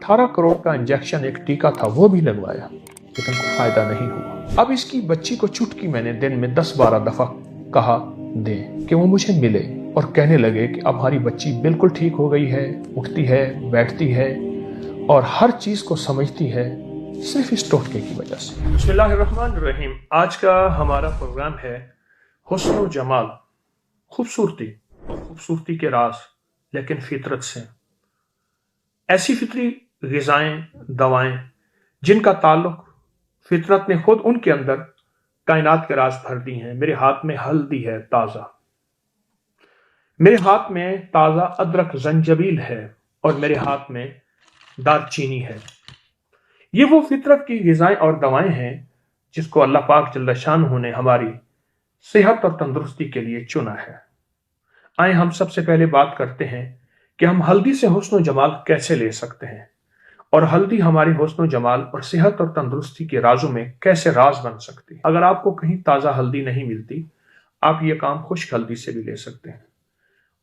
18 करोड़ का इंजेक्शन एक टीका था वो भी लगवाया, लेकिन कोई फायदा नहीं हुआ। अब इसकी बच्ची को चुटकी मैंने दिन में 10-12 दफा कहा दें कि वो मुझे मिले और कहने लगे कि अब हमारी बच्ची बिल्कुल ठीक हो गई है, उठती है, बैठती है और हर चीज को समझती है, सिर्फ इस टोटके की वजह से। बिस्मिल्लाहिर्रहमानिर्रहीम। आज का हमारा प्रोग्राम है हुस्न व जमाल, खूबसूरती और खूबसूरती के राज, लेकिन फितरत से। ऐसी फितरी ग़िज़ाएं, दवाएं जिनका ताल्लुक फितरत ने खुद उनके अंदर कायनात के राज भर दी हैं। मेरे हाथ में हल्दी है ताज़ा, मेरे हाथ में ताज़ा अदरक जंजबील है और मेरे हाथ में दालचीनी है। ये वो फितरत की ग़िज़ाएं और दवाएं हैं जिसको अल्लाह पाक जल्ल शानहू ने हमारी सेहत और तंदुरुस्ती के लिए चुना है। आए हम सबसे पहले बात करते हैं कि हम हल्दी से हुस्न जमाल कैसे ले सकते हैं और हल्दी हमारी हुस्न जमाल और सेहत और तंदुरुस्ती के राजों में कैसे राज बन सकती है। अगर आपको कहीं ताज़ा हल्दी नहीं मिलती, आप ये काम खुश्क हल्दी से भी ले सकते हैं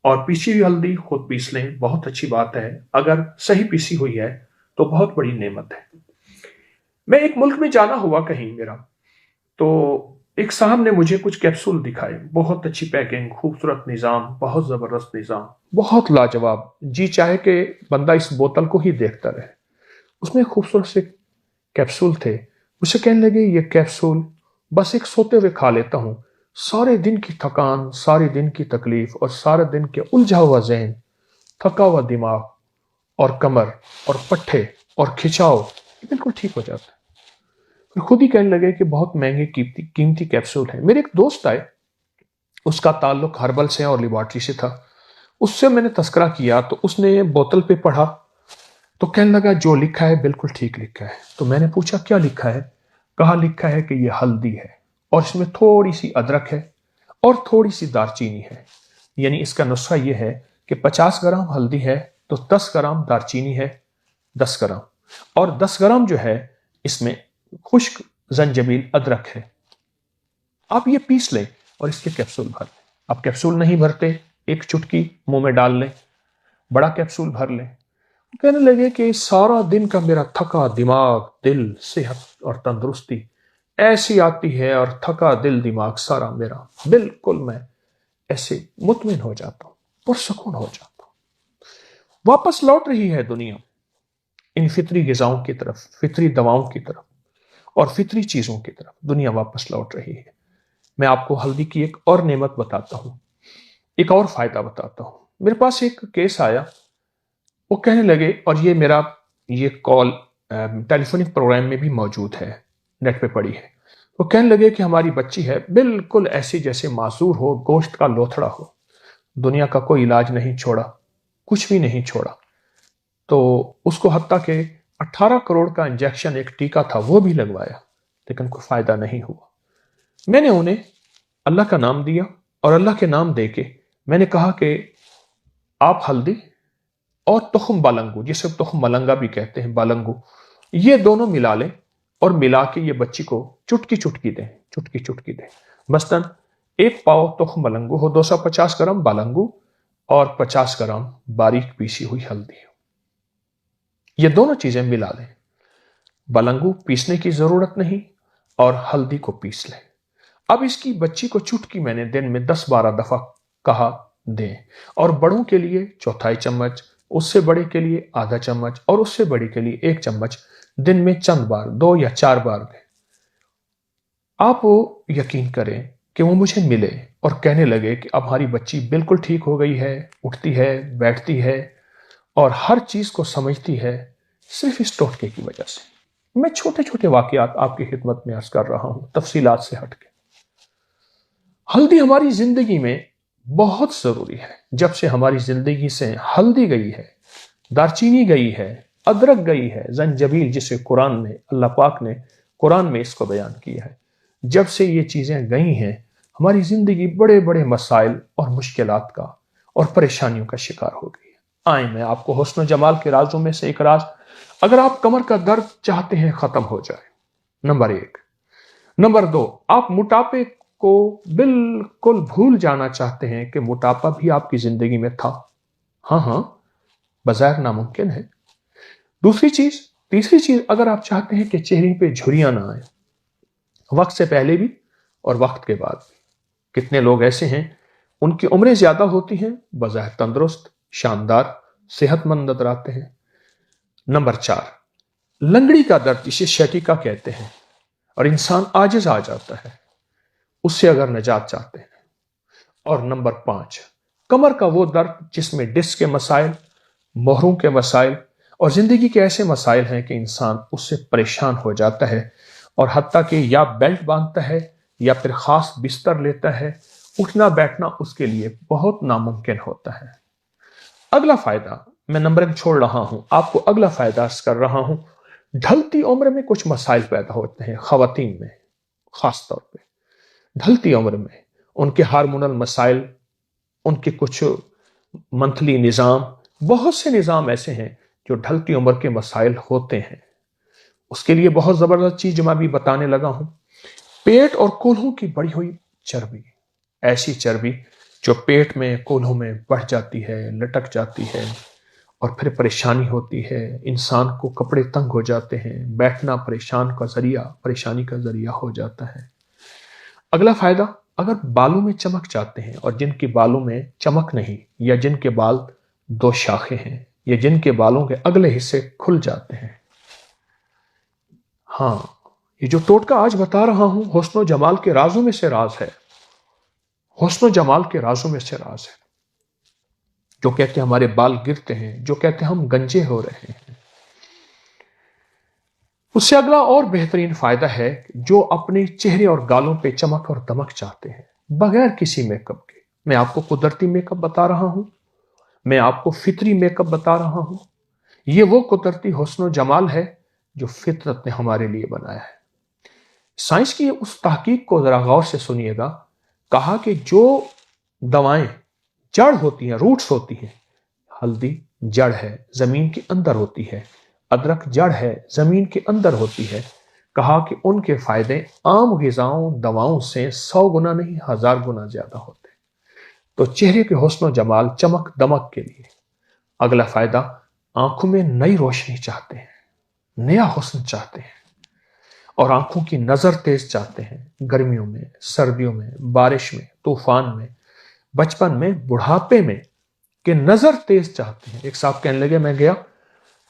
और पीसी हुई हल्दी खुद पीस लें, बहुत अच्छी बात है। अगर सही पीसी हुई है तो बहुत बड़ी नेमत है। मैं एक मुल्क में जाना हुआ कहीं मेरा, तो एक साहब ने मुझे कुछ कैप्सूल दिखाए, बहुत अच्छी पैकिंग, खूबसूरत निज़ाम, बहुत ज़बरदस्त निज़ाम, बहुत लाजवाब। जी चाहे कि बंदा इस बोतल को ही देखता रहे। उसमें खूबसूरत से कैप्सूल थे। मुझसे कहने लगे ये कैप्सूल बस एक सोते हुए खा लेता हूँ, सारे दिन की थकान, सारे दिन की तकलीफ और सारे दिन के उलझा हुआ जहन, थका हुआ दिमाग और कमर और पट्ठे और खिंचाव बिल्कुल ठीक हो जाता है। फिर खुद ही कहने लगे कि बहुत महंगे कीमती कैप्सूल है। मेरे एक दोस्त आए, उसका ताल्लुक हर्बल से और लेबॉर्ट्री से था। उससे मैंने तस्करा किया तो उसने बोतल पे पढ़ा तो कहने लगा जो लिखा है बिल्कुल ठीक लिखा है। तो मैंने पूछा क्या लिखा है? कहा लिखा है कि ये हल्दी है और इसमें थोड़ी सी अदरक है और थोड़ी सी दालचीनी है। यानी इसका नुस्खा ये है कि 50 ग्राम हल्दी है तो 10 ग्राम दालचीनी है, 10 ग्राम, और 10 ग्राम जो है इसमें खुश्क जंजबील अदरक है। आप ये पीस लें और इसके कैप्सूल भर लें। आप कैप्सूल नहीं भरते, एक चुटकी मुंह में डाल लें, बड़ा कैप्सूल भर लें। कहने लगे कि सारा दिन का मेरा थका दिमाग, दिल, सेहत और तंदुरुस्ती ऐसी आती है और थका दिल दिमाग सारा मेरा बिल्कुल, मैं ऐसे मुतमिन हो जाता हूं, पुरसकून हो जाता हूं। वापस लौट रही है दुनिया इन फितरी ग़िज़ाओं की तरफ, फितरी दवाओं की तरफ और फितरी चीजों की तरफ दुनिया वापस लौट रही है। मैं आपको हल्दी की एक और नेमत बताता हूं, एक और फायदा बताता हूं। मेरे पास एक केस आया, वो कहने लगे, और ये मेरा ये कॉल टेलीफोनिक प्रोग्राम में भी मौजूद है, नेट पे पड़ी है। वो कहने लगे कि हमारी बच्ची है बिल्कुल ऐसी जैसे मासूर हो, गोश्त का लोथड़ा हो, दुनिया का कोई इलाज नहीं छोड़ा, कुछ भी नहीं छोड़ा। तो उसको हत्ता के 18 करोड़ का इंजेक्शन एक टीका था वो भी लगवाया, लेकिन कोई फायदा नहीं हुआ। मैंने उन्हें अल्लाह का नाम दिया और अल्लाह के नाम देके मैंने कहा कि आप हल्दी और तुखम बालंगू, जिसे तुखम मलंगा भी कहते हैं, बालंगू, ये दोनों मिला लें और मिला के ये बच्ची को चुटकी चुटकी दें, चुटकी चुटकी दें। मसलन एक पाव तुखम मलंगू हो, 250 ग्राम बालंगू और 50 ग्राम बारीक पीसी हुई हल्दी हो। ये दोनों चीजें मिला लें। बालंगू पीसने की जरूरत नहीं और हल्दी को पीस लें। अब इसकी बच्ची को चुटकी मैंने दिन में 10-12 दफा कहा दें, और बड़ों के लिए चौथाई चम्मच, उससे बड़े के लिए आधा चम्मच और उससे बड़ी के लिए 1 चम्मच दिन में चंद बार, 2 या 4 बार दें। आप वो यकीन करें कि वो मुझे मिले और कहने लगे कि अब हमारी बच्ची बिल्कुल ठीक हो गई है, उठती है, बैठती है और हर चीज को समझती है, सिर्फ इस टोटके की वजह से। मैं छोटे छोटे वाकयात आपकी खिदमत में अर्ज कर रहा हूं, तफसीलात से हटके। हल्दी हमारी जिंदगी में बहुत जरूरी है। जब से हमारी जिंदगी से हल्दी गई है, दालचीनी गई है, अदरक गई है, जंजबील जिसे कुरान में अल्लाह पाक ने कुरान में इसको बयान किया है, जब से ये चीजें गई हैं हमारी जिंदगी बड़े बड़े मसाइल और मुश्किलात का और परेशानियों का शिकार हो गई है। आए मैं आपको हुस्न जमाल के राजों में से एक राज, अगर आप कमर का दर्द चाहते हैं खत्म हो जाए, नंबर 1। नंबर 2, आप मोटापे को बिल्कुल भूल जाना चाहते हैं कि मोटापा भी आपकी जिंदगी में था। हाँ, बजाय नामुमकिन है। तीसरी चीज, अगर आप चाहते हैं कि चेहरे पे झुर्रियां ना आए, वक्त से पहले भी और वक्त के बाद भी। कितने लोग ऐसे हैं, उनकी उम्रें ज्यादा होती हैं, बज़ाहिर तंदुरुस्त, शानदार, सेहतमंद नजर आते हैं। नंबर 4, लंगड़ी का दर्द, जिसे शैटिका कहते हैं, और इंसान आजिज आ जाता है, उससे अगर निजात चाहते हैं। और नंबर 5, कमर का वो दर्द जिसमें डिस्क के मसाइल, मोहरों के मसाइल और जिंदगी के ऐसे मसाइल हैं कि इंसान उससे परेशान हो जाता है, और हत्ता कि या बेल्ट बांधता है या फिर खास बिस्तर लेता है, उठना बैठना उसके लिए बहुत नामुमकिन होता है। अगला फायदा मैं नंबरिंग छोड़ रहा हूं, आपको अगला फायदा अर्ज कर रहा हूं। ढलती उम्र में कुछ मसाइल पैदा होते हैं, खवातीन में खास तौर पे। ढलती उम्र में उनके हार्मोनल मसाइल, उनके कुछ मंथली निज़ाम, बहुत से निज़ाम ऐसे हैं जो ढलती उम्र के मसाइल होते हैं। उसके लिए बहुत जबरदस्त चीज मैं भी बताने लगा हूं, पेट और कोल्हों की बढ़ी हुई चर्बी। ऐसी चर्बी जो पेट में, कोल्हों में बढ़ जाती है, लटक जाती है, और फिर परेशानी होती है, इंसान को कपड़े तंग हो जाते हैं, बैठना परेशानी का जरिया हो जाता है। अगला फायदा, अगर बालों में चमक चाहते हैं, और जिनके बालों में चमक नहीं, या जिनके बाल 2 शाखें हैं, या जिनके बालों के अगले हिस्से खुल जाते हैं, हाँ, ये जो टोटका आज बता रहा हूं, हुस्न जमाल के राजों में से राज है। हुस्न जमाल के राजों में से राज है। जो कहते हैं हमारे बाल गिरते हैं, जो कहते हैं हम गंजे हो रहे हैं, उससे अगला और बेहतरीन फायदा है, जो अपने चेहरे और गालों पे चमक और दमक चाहते हैं बगैर किसी मेकअप के। मैं आपको कुदरती मेकअप बता रहा हूं, मैं आपको फितरी मेकअप बता रहा हूं। ये वो कुदरती हुस्न जमाल है जो फितरत ने हमारे लिए बनाया है। साइंस की उस तहकीक को जरा गौर से सुनिएगा। कहा कि जो दवाएं जड़ होती हैं, रूट्स होती हैं, हल्दी जड़ है, जमीन के अंदर होती है, अदरक जड़ है, जमीन के अंदर होती है। कहा कि उनके फायदे आम ग़िज़ाओं, दवाओं से 100 गुना नहीं, 1000 गुना ज्यादा होते हैं। तो चेहरे के हुस्न जमाल, चमक दमक के लिए अगला फायदा, आंखों में नई रोशनी चाहते हैं, नया हुस्न चाहते हैं, और आंखों की नजर तेज चाहते हैं, गर्मियों में, सर्दियों में, बारिश में, तूफान में, बचपन में, बुढ़ापे में, कि नजर तेज चाहते हैं। एक साहब कहने लगे, मैं गया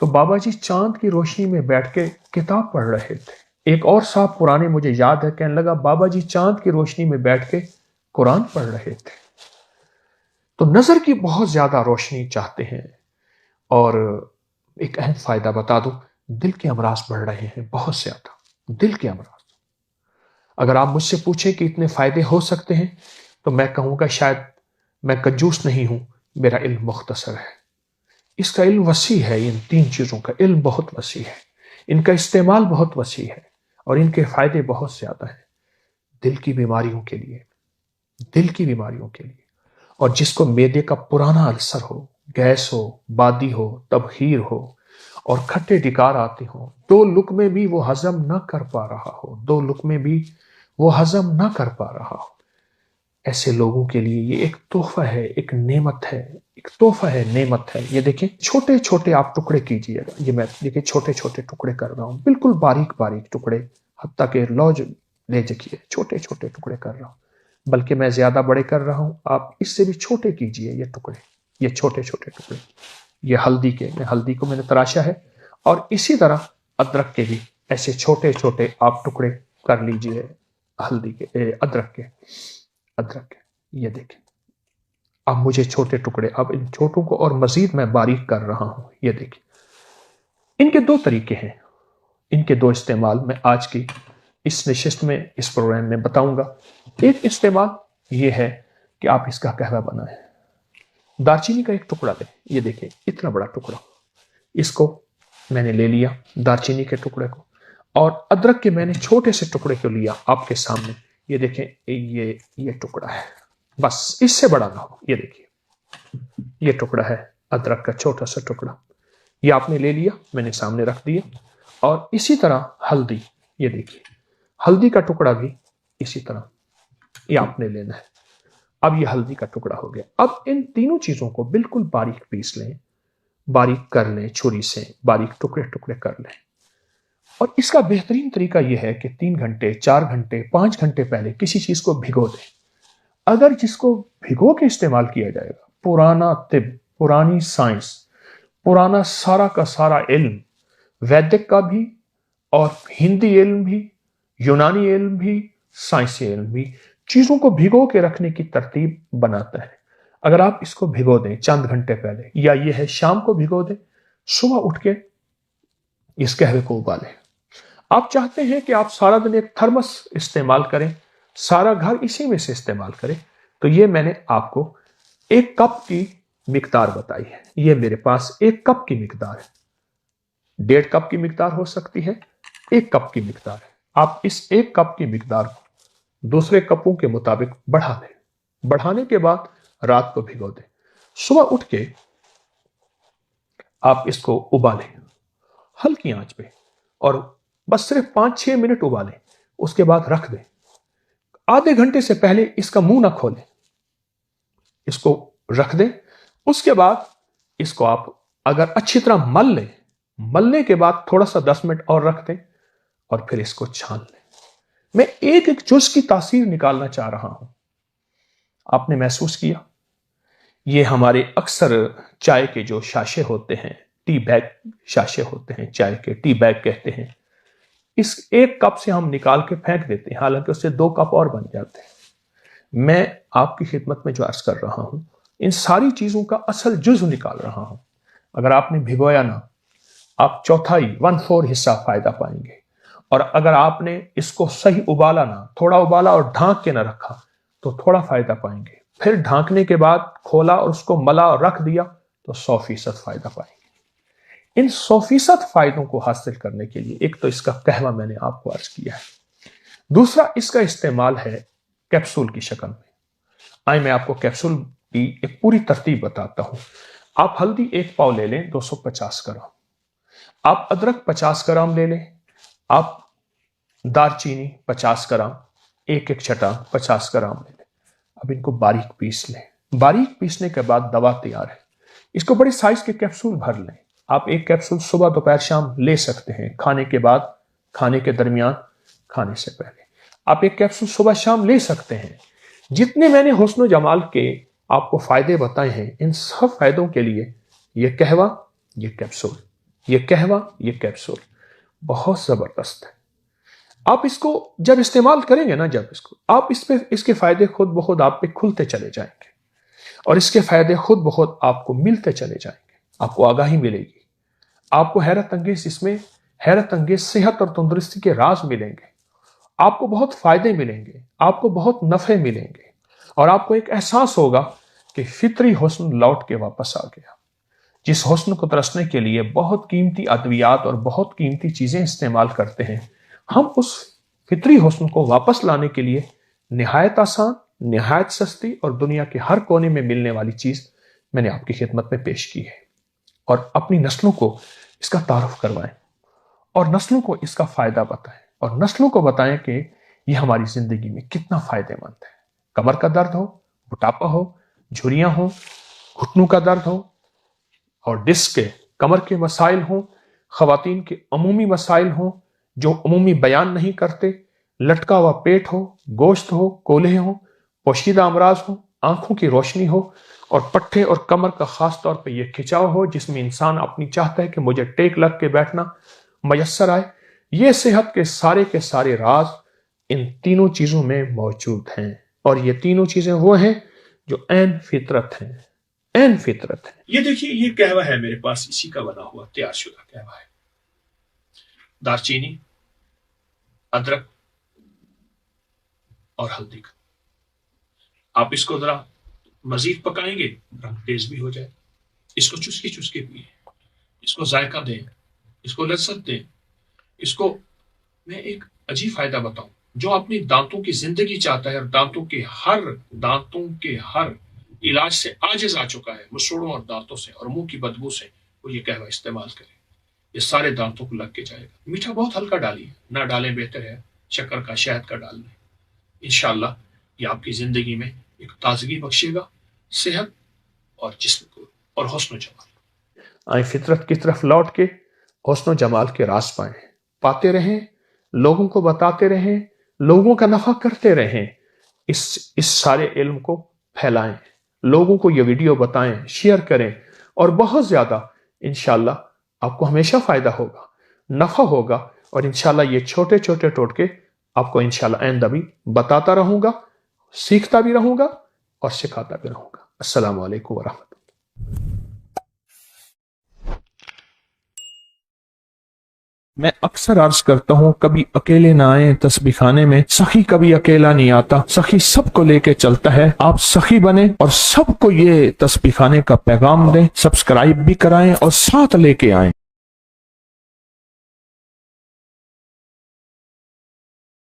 तो बाबा जी चांद की रोशनी में बैठ के किताब पढ़ रहे थे। एक और साहब पुराने, मुझे याद है, कहने लगा बाबा जी चांद की रोशनी में बैठ के कुरान पढ़ रहे थे। तो नजर की बहुत ज्यादा रोशनी चाहते हैं। और एक अहम फायदा बता दूं, दिल के अमराज बढ़ रहे हैं बहुत ज्यादा, दिल के अमराज। अगर आप मुझसे पूछें कि इतने फायदे हो सकते हैं, तो मैं कहूंगा शायद मैं कंजूस नहीं हूं, मेरा इल्म मुख्तसर है। इसका इल्म वसी है, इन 3 चीजों का इल्म बहुत वसी है, इनका इस्तेमाल बहुत वसी है, और इनके फायदे बहुत ज्यादा हैं दिल की बीमारियों के लिए, दिल की बीमारियों के लिए। और जिसको मैदे का पुराना अल्सर हो, गैस हो, बादी हो, तबखीर हो, और खट्टे डिकार आते हो, 2 लुक़मे भी वो हजम न कर पा रहा हो, 2 लुक़मे भी वो हजम न कर पा रहा हो, ऐसे लोगों के लिए ये एक तोहफा है, एक नेमत है, एक तोहफा है, नेमत है। ये देखिए, छोटे छोटे आप टुकड़े कीजिएगा। ये मैं देखिए छोटे छोटे टुकड़े कर रहा हूं, बिल्कुल बारीक बारीक टुकड़े, हत्ता के लौज ले जकिए, छोटे छोटे टुकड़े कर रहा हूं, बल्कि मैं ज्यादा बड़े कर रहा हूं, आप इससे भी छोटे कीजिए ये टुकड़े, ये छोटे छोटे टुकड़े। ये हल्दी के, हल्दी को मैंने तराशा है, और इसी तरह अदरक के भी ऐसे छोटे छोटे आप टुकड़े कर लीजिए, हल्दी के, अदरक के, अदरक के। ये देखें, अब मुझे छोटे टुकड़े, अब इन छोटों को और मजीद मैं बारीक कर रहा हूं। ये देखें, इनके 2 तरीके हैं, इनके 2 इस्तेमाल मैं आज की इस नशिस्त में, इस प्रोग्राम में बताऊंगा। एक इस्तेमाल ये है कि आप इसका कहवा बनाएं। दालचीनी का एक टुकड़ा लें, ये देखिए इतना बड़ा टुकड़ा, इसको मैंने ले लिया, दालचीनी के टुकड़े को, और अदरक के मैंने छोटे से टुकड़े को लिया आपके सामने। ये देखें, ये टुकड़ा है, बस इससे बड़ा ना हो। ये देखिए, ये टुकड़ा है अदरक का, छोटा सा टुकड़ा, ये आपने ले लिया, मैंने सामने रख दिया। और इसी तरह हल्दी, ये देखिए हल्दी का टुकड़ा भी इसी तरह ये आपने लेना है। अब ये हल्दी का टुकड़ा हो गया। अब इन तीनों चीजों को बिल्कुल बारीक पीस लें, बारीक कर लें, छुरी से बारीक टुकड़े टुकड़े कर लें। और इसका बेहतरीन तरीका यह है कि 3 घंटे, 4 घंटे, 5 घंटे पहले किसी चीज को भिगो दें। अगर जिसको भिगो के इस्तेमाल किया जाएगा, पुराना तिब, पुरानी साइंस, पुराना सारा का सारा इल्म, वैदिक का भी और हिंदी इल्म भी, यूनानी इल्म भी, साइंसी इल्म भी, चीजों को भिगो के रखने की तरतीब बनाता है। अगर आप इसको भिगो दें चंद घंटे पहले, या ये है शाम को भिगो दें, सुबह उठ के इस कहवे को उबालें। आप चाहते हैं कि आप सारा दिन एक थर्मस इस्तेमाल करें, सारा घर इसी में से इस्तेमाल करें, तो ये मैंने आपको 1 कप की मिकदार बताई है। ये मेरे पास 1 कप की मिकदार है, 1.5 कप की मिकदार हो सकती है, 1 कप की मिकदार है। आप इस 1 कप की मिकदार को दूसरे कपों के मुताबिक बढ़ा दें। बढ़ाने के बाद रात को भिगो दें। सुबह उठ के आप इसको उबालें हल्की आंच पे, और बस सिर्फ 5-6 मिनट उबालें। उसके बाद रख दें। आधे घंटे से पहले इसका मुंह ना खोलें, इसको रख दें। उसके बाद इसको आप अगर अच्छी तरह मल लें, मलने के बाद थोड़ा सा 10 मिनट और रख दें, और फिर इसको छान लें। मैं एक एक जुज की तासीर निकालना चाह रहा हूं। आपने महसूस किया, ये हमारे अक्सर चाय के जो शाशे होते हैं, टी बैग शाशे होते हैं, चाय के टी बैग कहते हैं, इस 1 कप से हम निकाल के फेंक देते हैं, हालांकि उससे 2 कप और बन जाते हैं। मैं आपकी खिदमत में जो अर्ज कर रहा हूं, इन सारी चीजों का असल जुज़ निकाल रहा हूं। अगर आपने भिगोया ना, आप चौथाई 1/4 हिस्सा फायदा पाएंगे। और अगर आपने इसको सही उबाला ना, थोड़ा उबाला और ढांक के ना रखा, तो थोड़ा फायदा पाएंगे। फिर ढांकने के बाद खोला और उसको मला और रख दिया, तो 100% फायदा पाएंगे। इन 100% फायदों को हासिल करने के लिए एक तो इसका कहवा मैंने आपको अर्ज किया है, दूसरा इसका इस्तेमाल है कैप्सूल की शक्ल में। आइए मैं आपको कैप्सूल की एक पूरी तरतीब बताता हूं। आप हल्दी 1 पाव ले लें, 250 ग्राम। आप अदरक 50 ग्राम ले लें। आप दालचीनी 50 ग्राम, एक छटांग 50 ग्राम ले लें। अब इनको बारीक पीस लें। बारीक पीसने के बाद दवा तैयार है। इसको बड़े साइज के कैप्सूल भर लें। आप 1 कैप्सूल सुबह, दोपहर, शाम ले सकते हैं, खाने के बाद, खाने के दरमियान, खाने से पहले। आप 1 कैप्सूल सुबह शाम ले सकते हैं। जितने मैंने हुस्न जमाल के आपको फायदे बताए हैं, इन सब फायदों के लिए ये कहवा, ये कैप्सूल, ये कहवा, ये कैप्सूल बहुत जबरदस्त है। आप इसको जब इस्तेमाल करेंगे ना, जब इसको आप इस पे, इसके फायदे खुद ब खुद आप पे खुलते चले जाएंगे, और इसके फायदे खुद ब खुद आपको मिलते चले जाएंगे। आपको आगाही मिलेगी, आपको इसमें हैरत अंगेज सेहत और तंदुरुस्ती के राज मिलेंगे, आपको बहुत फायदे मिलेंगे, आपको बहुत नफे मिलेंगे, और आपको एक एहसास होगा कि फितरी हुस्न लौट के वापस आ गया। जिस हुस्न को तरसने के लिए बहुत कीमती अद्वियात और बहुत कीमती चीजें इस्तेमाल करते हैं, हम उस फितरी हुस्न को वापस लाने के लिए निहायत आसान, निहायत सस्ती और दुनिया के हर कोने में मिलने वाली चीज मैंने आपकी खिदमत में पेश की है। और अपनी नस्लों को इसका तारुफ करवाएं, और नस्लों को इसका फायदा बताएं, और नस्लों को बताएं कि यह हमारी जिंदगी में कितना फायदेमंद है। कमर का दर्द हो, मोटापा हो, झुर्रियां हो, घुटनों का दर्द हो, और डिस्क के, कमर के मसाइल हों, खवातीन के अमूमी मसाइल हों जो अमूमी बयान नहीं करते, लटका हुआ पेट हो, गोश्त हो, कोल्हे हो, पोशीदा अमराज हो, आंखों की रोशनी हो, और पट्टे और कमर का खास तौर पे ये खिंचाव हो जिसमें इंसान अपनी चाहता है कि मुझे टेक लग के बैठना मयसर आए। ये सेहत के सारे राज इन तीनों चीजों में मौजूद हैं, और ये तीनों चीजें वो हैं जो ऐन फितरत हैं, ऐन फितरत है। ये देखिए, ये कहवा है मेरे पास, इसी का बना हुआ तैयार शुदा कहवा है। दालचीनी, अदरक और हल्दी का, आप इसको जरा मजीद पकाएंगे, रंग तेज भी हो जाए। इसको चुस्के चुस्के पिए, इसको जायका दें, इसको लज्जत दें। इसको मैं एक अजीब फायदा बताऊं, जो अपनी दांतों की जिंदगी चाहता है और दांतों के हर इलाज से आजिज आ चुका है, मसूड़ों और दांतों से और मुंह की बदबू से, वो ये कहवा इस्तेमाल करे। ये सारे दांतों को लग के जाएगा। मीठा बहुत हल्का डालिए, ना डालें बेहतर है, शक्कर का, शहद का डाल लें। इंशाअल्लाह ये आपकी जिंदगी में एक ताजगी बख्शेगा, सेहत और जिस्म को और हुस्न जमाल। آئیں فطرت کی طرف لوٹ کے حسن و جمال کے راز پائیں، پاتے رہیں، لوگوں کو بتاتے رہیں، لوگوں کا نفع کرتے رہیں، اس سارے علم کو پھیلائیں، لوگوں کو یہ ویڈیو بتائیں، شیئر کریں، اور بہت زیادہ انشاءاللہ آپ کو ہمیشہ فائدہ ہوگا، نفع ہوگا، اور انشاءاللہ یہ چھوٹے چھوٹے ٹوٹکے آپ کو انشاءاللہ آئندہ بھی بتاتا رہوں گا، سیکھتا بھی رہوں گا اور سکھاتا بھی رہوں گا۔ السلام علیکم ورحمۃ اللہ۔ میں اکثر عرض کرتا ہوں کبھی اکیلے نہ آئیں تسبیح خانے میں، سخی کبھی اکیلا نہیں آتا، سخی سب کو لے کے چلتا ہے۔ آپ سخی بنیں اور سب کو یہ تسبیح خانے کا پیغام دیں، سبسکرائب بھی کرائیں اور ساتھ لے کے آئیں۔